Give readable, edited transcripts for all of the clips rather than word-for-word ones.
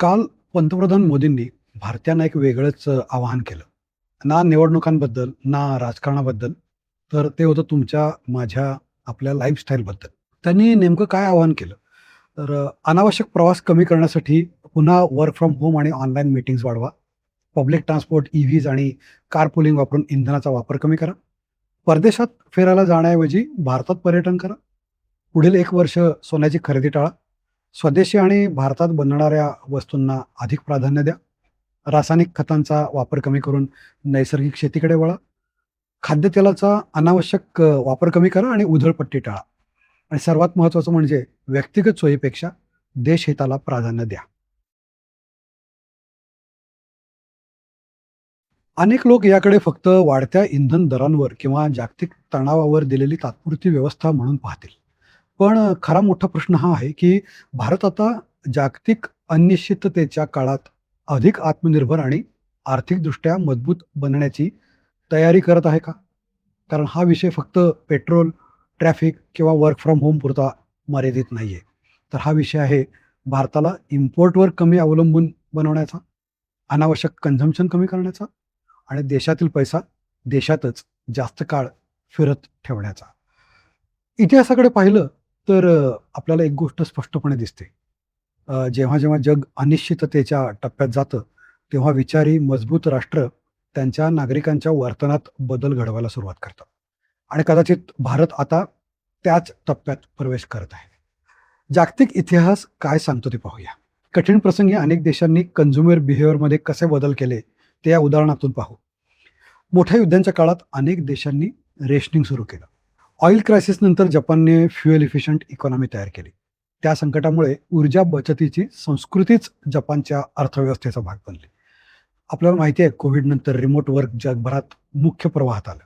काल पंतप्रधान मोदींनी भारतीयांना एक वेगळंच आवाहन केलं. ना निवडणुकांबद्दल, ना राजकारणाबद्दल, तर ते होतं तुमच्या, माझ्या, आपल्या लाईफस्टाईलबद्दल. त्यांनी नेमकं काय आवाहन केलं? तर अनावश्यक प्रवास कमी करण्यासाठी पुन्हा वर्क फ्रॉम होम आणि ऑनलाईन मीटिंग्ज वाढवा. पब्लिक ट्रान्सपोर्ट, EVज आणि कारपूलिंग वापरून इंधनाचा वापर कमी करा. परदेशात फिरायला जाण्याऐवजी भारतात पर्यटन करा. पुढील 1 वर्ष सोन्याची खरेदी टाळा. स्वदेशी आणि भारतात बनणाऱ्या वस्तूंना अधिक प्राधान्य द्या. रासायनिक खतांचा वापर कमी करून नैसर्गिक शेतीकडे वळा. खाद्यतेलाचा अनावश्यक वापर कमी करा आणि उधळपट्टी टाळा. आणि सर्वात महत्त्वाचं म्हणजे व्यक्तिगत सोयीपेक्षा देशहिताला प्राधान्य द्या. अनेक लोक याकडे फक्त वाढत्या इंधन दरांवर किंवा जागतिक तणावावर दिलेली तात्पुरती व्यवस्था म्हणून पाहतील. पण खरा मोठा प्रश्न हा आहे, की भारत आता जागतिक अनिश्चिततेच्या काळात अधिक आत्मनिर्भर आणि आर्थिकदृष्ट्या मजबूत बनण्याची तयारी करत आहे का? कारण हा विषय फक्त पेट्रोल, ट्रॅफिक किंवा वर्क फ्रॉम होम पुरता मर्यादित नाहीये. तर हा विषय आहे भारताला इम्पोर्टवर कमी अवलंबून बनवण्याचा, अनावश्यक कन्झम्पशन कमी करण्याचा आणि देशातील पैसा देशातच जास्त काळ फिरत ठेवण्याचा. इतिहासाकडे पाहिलं तर आपल्याला एक गोष्ट स्पष्टपणे दिसते. जेव्हा जग अनिश्चिततेच्या टप्प्यात जातं, तेव्हा विचारी मजबूत राष्ट्र त्यांच्या नागरिकांच्या वर्तनात बदल घडवायला सुरुवात करतात. आणि कदाचित भारत आता त्याच टप्प्यात प्रवेश करत आहे. जागतिक इतिहास काय सांगतो ते पाहूया. कठीण प्रसंगी अनेक देशांनी कन्झ्युमर बिहेवियरमध्ये कसे बदल केले, ते या उदाहरणातून पाहू. मोठ्या युद्धांच्या काळात अनेक देशांनी रेशनिंग सुरू केलं. ऑइल क्रायसिस नंतर जपानने फ्युएल इफिशियंट इकॉनॉमी तयार केली. त्या संकटामुळे ऊर्जा बचतीची संस्कृतीच जपानच्या अर्थव्यवस्थेचा भाग बनली. आपल्याला माहिती आहे, कोविड नंतर रिमोट वर्क जगभरात मुख्य प्रवाहात आलं.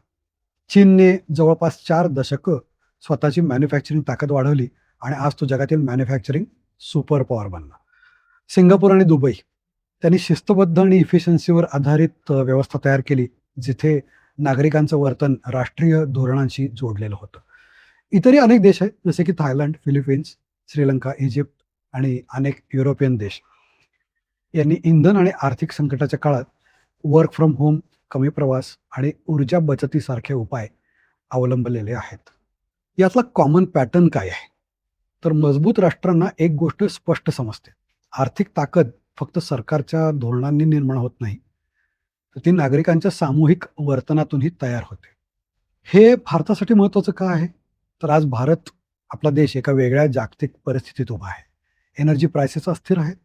चीनने जवळपास 4 दशकं स्वतःची मॅन्युफॅक्चरिंग ताकद वाढवली आणि आज तो जगातील मॅन्युफॅक्चरिंग सुपर पॉवर बनला. सिंगापूर आणि दुबई, त्यांनी शिस्तबद्ध आणि इफिशियन्सीवर आधारित व्यवस्था तयार केली, जिथे नागरिकांचं वर्तन राष्ट्रीय धोरणांशी जोडलेलं होतं. इतरही अनेक देश आहेत, जसे की थायलंड, फिलिपिन्स, श्रीलंका, इजिप्त आणि अनेक युरोपियन देश यांनी इंधन आणि आर्थिक संकटाच्या काळात वर्क फ्रॉम होम, कमी प्रवास आणि ऊर्जा बचतीसारखे उपाय अवलंबलेले आहेत. यातला कॉमन पॅटर्न काय आहे? तर मजबूत राष्ट्रांना एक गोष्ट स्पष्ट समजते. आर्थिक ताकद फक्त सरकारच्या धोरणांनी निर्माण होत नाही, तर ती नागरिकांच्या सामूहिक वर्तनातूनही तयार होते. हे भारतासाठी महत्त्वाचं का आहे? तर आज भारत, आपला देश एका वेगळ्या जागतिक परिस्थितीत उभा आहे. एनर्जी प्राइसेस अस्थिर आहेत,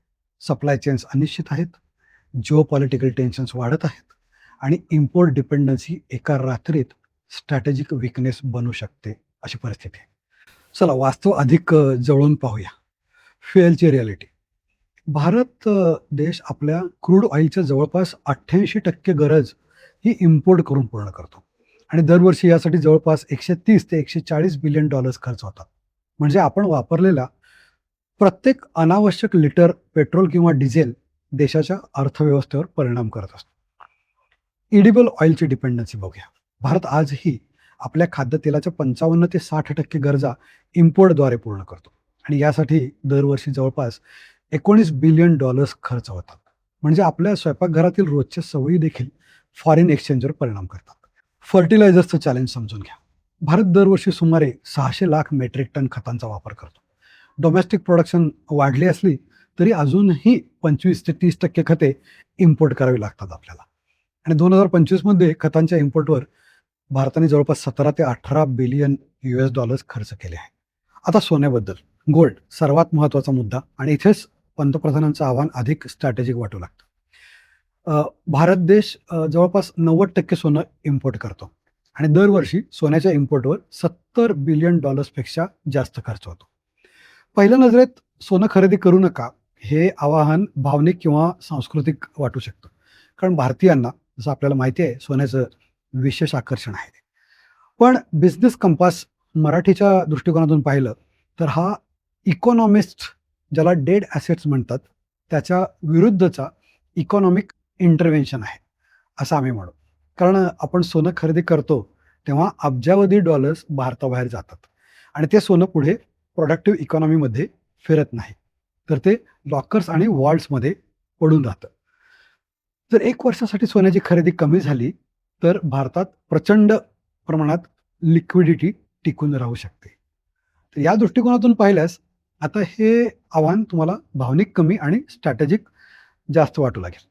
सप्लाय चेन्स अनिश्चित आहेत, जिओपॉलिटिकल टेन्शन्स वाढत आहेत आणि इम्पोर्ट डिपेंडन्सी एका रात्रीत स्ट्रॅटेजिक वीकनेस बनू शकते, अशी परिस्थिती आहे. चला वास्तव अधिक जवळून पाहूया. फ्युएलची रिॲलिटी. भारत देश आपल्या क्रूड ऑइलच्या जवळपास 88% गरज ही इम्पोर्ट करून पूर्ण करतो आणि दरवर्षी यासाठी जवळपास 130 ते 140 बिलियन डॉलर्स खर्च होतात. म्हणजे आपण वापरलेला प्रत्येक अनावश्यक लिटर पेट्रोल किंवा डिझेल देशाच्या अर्थव्यवस्थेवर परिणाम करत असतो. इडिबल ऑइलची डिपेंडन्सी बघूया. भारत आजही आपल्या खाद्यतेलाच्या 55 ते 60% गरजा इम्पोर्टद्वारे पूर्ण करतो आणि यासाठी दरवर्षी जवळपास 19 बिलियन डॉलर्स खर्च होतात. म्हणजे आपल्या स्वयंपाकघरातील रोजच्या सवयी देखील फॉरेन एक्सचेंजवर परिणाम करतात. फर्टिलायझर्सचं चॅलेंज समजून घ्या. भारत दरवर्षी सुमारे 600 लाख मेट्रिक टन खतांचा वापर करतो. डोमेस्टिक प्रोडक्शन वाढली असली तरी अजूनही 25 ते 30% खते इम्पोर्ट करावी लागतात आपल्याला. आणि 2025 मध्ये खतांच्या इम्पोर्टवर भारताने जवळपास 17 ते 18 बिलियन US डॉलर्स खर्च केले आहे. आता सोन्याबद्दल. गोल्ड सर्वात महत्त्वाचा मुद्दा आणि इथेच पंतप्रधानांचं आव्हान अधिक स्ट्रॅटेजिक वाटू लागतं. भारत देश जवळपास 90% सोनं इम्पोर्ट करतो आणि दरवर्षी सोन्याच्या इम्पोर्टवर 70 बिलियन डॉलर्सपेक्षा जास्त खर्च होतो. पहिल्या नजरेत सोनं खरेदी करू नका हे आवाहन भावनिक किंवा सांस्कृतिक वाटू शकतं. कारण भारतीयांना, जसं आपल्याला माहिती आहे, सोन्याचं विशेष आकर्षण आहे. पण बिझनेस कंपास मराठीच्या दृष्टिकोनातून पाहिलं तर हा इकॉनॉमिस्ट, ज्याला डेड ॲसेट्स म्हणतात, त्याच्या विरुद्धचा इकॉनॉमिक इंटरव्हेन्शन आहे, असं आम्ही म्हणू. कारण आपण सोनं खरेदी करतो तेव्हा अब्जावधी डॉलर्स भारताबाहेर जातात आणि ते सोनं पुढे प्रोडक्टिव्ह इकॉनॉमीमध्ये फिरत नाही. तर ते लॉकर्स आणि वॉल्ट्समध्ये पडून राहतं. जर 1 वर्षासाठी सोन्याची खरेदी कमी झाली, तर भारतात प्रचंड प्रमाणात लिक्विडिटी टिकून राहू शकते. तर या दृष्टिकोनातून पाहिल्यास आता हे आव्हान तुम्हाला भावनिक कमी आणि स्ट्रॅटेजिक जास्त वाटू लागेल.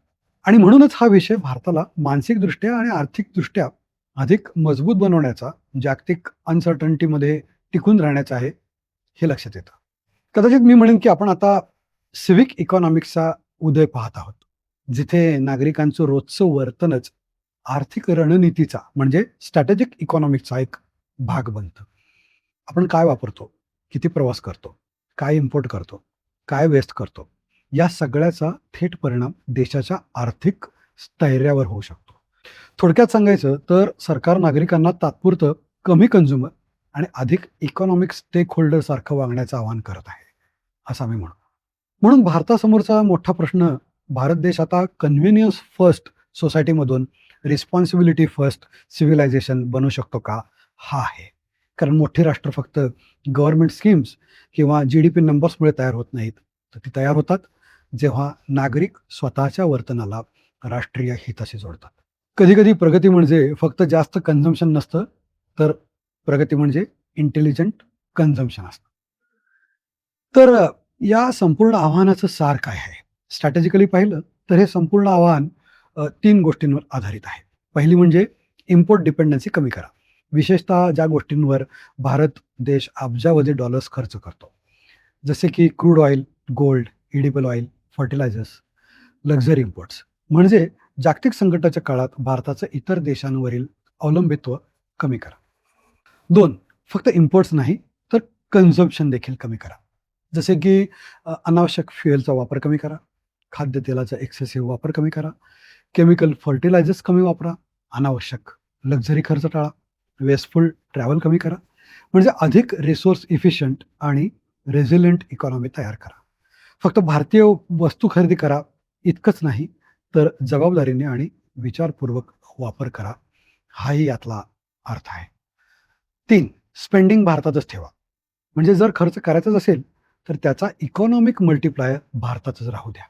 आणि म्हणूनच हा विषय भारताला मानसिकदृष्ट्या आणि आर्थिकदृष्ट्या अधिक मजबूत बनवण्याचा, जागतिक अनसर्टनिटीमध्ये टिकून राहण्याचा आहे, हे लक्षात येतं. कदाचित मी म्हणेन की आपण आता सिव्हिक इकॉनॉमिक्सचा उदय पाहत आहोत. जिथे नागरिकांचं रोजचं वर्तनच आर्थिक रणनीतीचा म्हणजे स्ट्रॅटेजिक इकॉनॉमिक्सचा एक भाग बनतं. आपण काय वापरतो? किती प्रवास करतो? काय इम्पोर्ट करतो? काय वेस्ट करतो? या सगळ्याचा थेट परिणाम देशाच्या आर्थिक स्थैर्यावर होऊ शकतो. थोडक्यात सांगायचं तर सरकार नागरिकांना तात्पुरतं कमी कन्झ्युमर आणि अधिक इकॉनॉमिक स्टेक होल्डर सारखं वागण्याचं आवाहन करत आहे, असं आम्ही म्हणू. म्हणून भारतासमोरचा मोठा प्रश्न, भारत देश आता कन्व्हिनियन्स फर्स्ट सोसायटीमधून रिस्पॉन्सिबिलिटी फर्स्ट सिव्हिलायझेशन बनू शकतो का? हा आहे. कारण मोठी राष्ट्र फक्त गव्हर्नमेंट स्कीम्स किंवा GDP नंबर्समुळे तयार होत नाहीत, तर ती तयार होतात जेव्हा नागरिक स्वतःच्या वर्तनाला राष्ट्रीय हिताशी जोडतात. कधी-कधी प्रगती म्हणजे फक्त जास्त कन्झम्पशन नसतं, तर प्रगती म्हणजे इंटेलिजंट कन्झम्पशन असतं. तर या संपूर्ण आव्हानाचं सार काय आहे? स्ट्रॅटेजिकली पाहिलं तर हे संपूर्ण आव्हान 3 गोष्टींवर आधारित आहे. पहिली म्हणजे इम्पोर्ट डिपेंडन्सी कमी करा. विशेषतः ज्या गोष्टींवर भारत देश अब्जावधी डॉलर्स खर्च करतो. जसे की crude oil, gold, edible oil, fertilisers, luxury imports. म्हणजे जागतिक संकटाच्या काळात भारताचं इतर देशांवरील अवलंबित्व कमी करा. 2, फक्त इम्पोर्ट्स नाही, तर कन्झम्पशन देखील कमी करा. जसे की अनावश्यक फ्युएलचा वापर कमी करा, खाद्यतेलाचा एक्सेसिव्ह वापर कमी करा, केमिकल फर्टिलायझर्स कमी वापरा, अनावश्यक लक्झरी खर्च टाळा, वेस्टफुल ट्रॅव्हल कमी करा. म्हणजे अधिक रिसोर्स इफिशियंट आणि रेझिलियंट इकॉनॉमी तयार करा. फक्त भारतीय वस्तू खरेदी करा इतकंच नाही, तर जबाबदारीने आणि विचारपूर्वक वापर करा, हाही यातला अर्थ आहे. 3, स्पेंडिंग भारतातच ठेवा. म्हणजे जर खर्च करायचाच असेल, तर त्याचा इकॉनॉमिक मल्टिप्लायर भारतातच राहू द्या.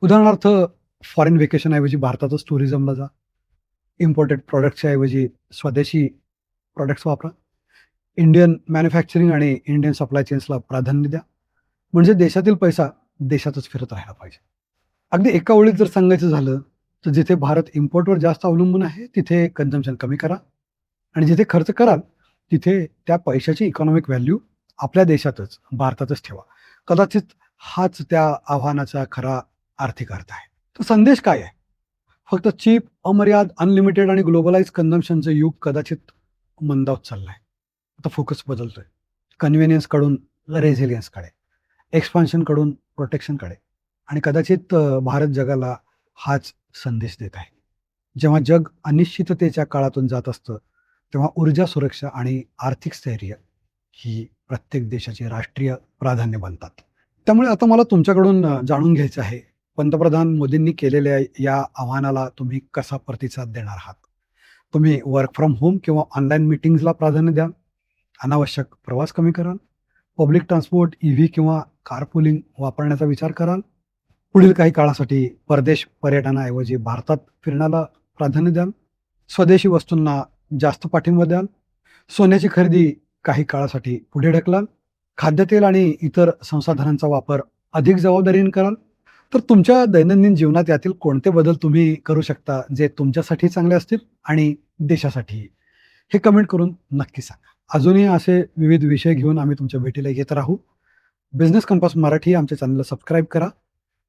उदाहरणार्थ, फॉरेन व्हेकेशनऐवजी भारतातच टुरिझमला जा. इम्पोर्टेड प्रॉडक्ट्सच्या ऐवजी स्वदेशी प्रॉडक्ट्स वापरा. इंडियन मॅन्युफॅक्चरिंग आणि इंडियन सप्लाय चेन्सला प्राधान्य द्या. म्हणजे देशातील पैसा देशातच फिरत राहिला पाहिजे. अगदी एका ओळीत जर सांगायचं झालं, तर जिथे भारत इम्पोर्टवर जास्त अवलंबून आहे, तिथे कन्झम्पशन कमी करा आणि जिथे खर्च कराल, तिथे त्या पैशाची इकॉनॉमिक व्हॅल्यू आपल्या देशातच, भारतातच ठेवा. कदाचित हाच त्या आव्हानाचा खरा आर्थिक अर्थ आहे. तर संदेश काय आहे? फक्त चीप, अमर्याद, अनलिमिटेड आणि ग्लोबलाइज कन्झम्पशनचं युग कदाचित मंदावत चाललंय. आता फोकस बदलतोय. कन्व्हिनियन्सकडून रेझिलियन्सकडे, एक्सपान्शनकडून प्रोटेक्शनकडे आणि कदाचित भारत जगाला हाच संदेश देत आहे. जेव्हा जग अनिश्चिततेच्या काळातून जात असतं, तेव्हा ऊर्जा सुरक्षा आणि आर्थिक स्थैर्य ही प्रत्येक देशाची राष्ट्रीय प्राधान्य बनतात. त्यामुळे आता मला तुमच्याकडून जाणून घ्यायचं आहे, पंतप्रधान मोदींनी केलेल्या या आव्हानाला तुम्ही कसा प्रतिसाद देणार आहात? तुम्ही वर्क फ्रॉम होम किंवा ऑनलाईन मीटिंग्जला प्राधान्य द्याल? अनावश्यक प्रवास कमी कराल? पब्लिक ट्रान्सपोर्ट, EV किंवा कारपूलिंग वापरण्याचा विचार कराल? पुढील काही काळासाठी परदेश पर्यटनाऐवजी भारतात फिरण्याला प्राधान्य द्याल? स्वदेशी वस्तूंना जास्त पाठिंबा द्याल? सोन्याची खरेदी काही काळासाठी पुढे ढकलाल? खाद्यतेल आणि इतर संसाधनांचा वापर अधिक जबाबदारीने कराल? तर तुमच्या दैनंदिन जीवनात यातील कोणते बदल तुम्ही करू शकता, जे तुमच्यासाठी चांगले असतील आणि देशासाठीही? हे कमेंट करून नक्की सांगा. अजूनही असे विविध विषय घेऊन आम्ही तुमच्या भेटीला येत राहू. बिझनेस कंपास मराठी आमच्या चॅनलला सबस्क्राईब करा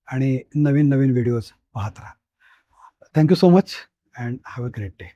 आणि नवीन-नवीन व्हिडिओज पाहत राहा. Thank you so much and have a great day.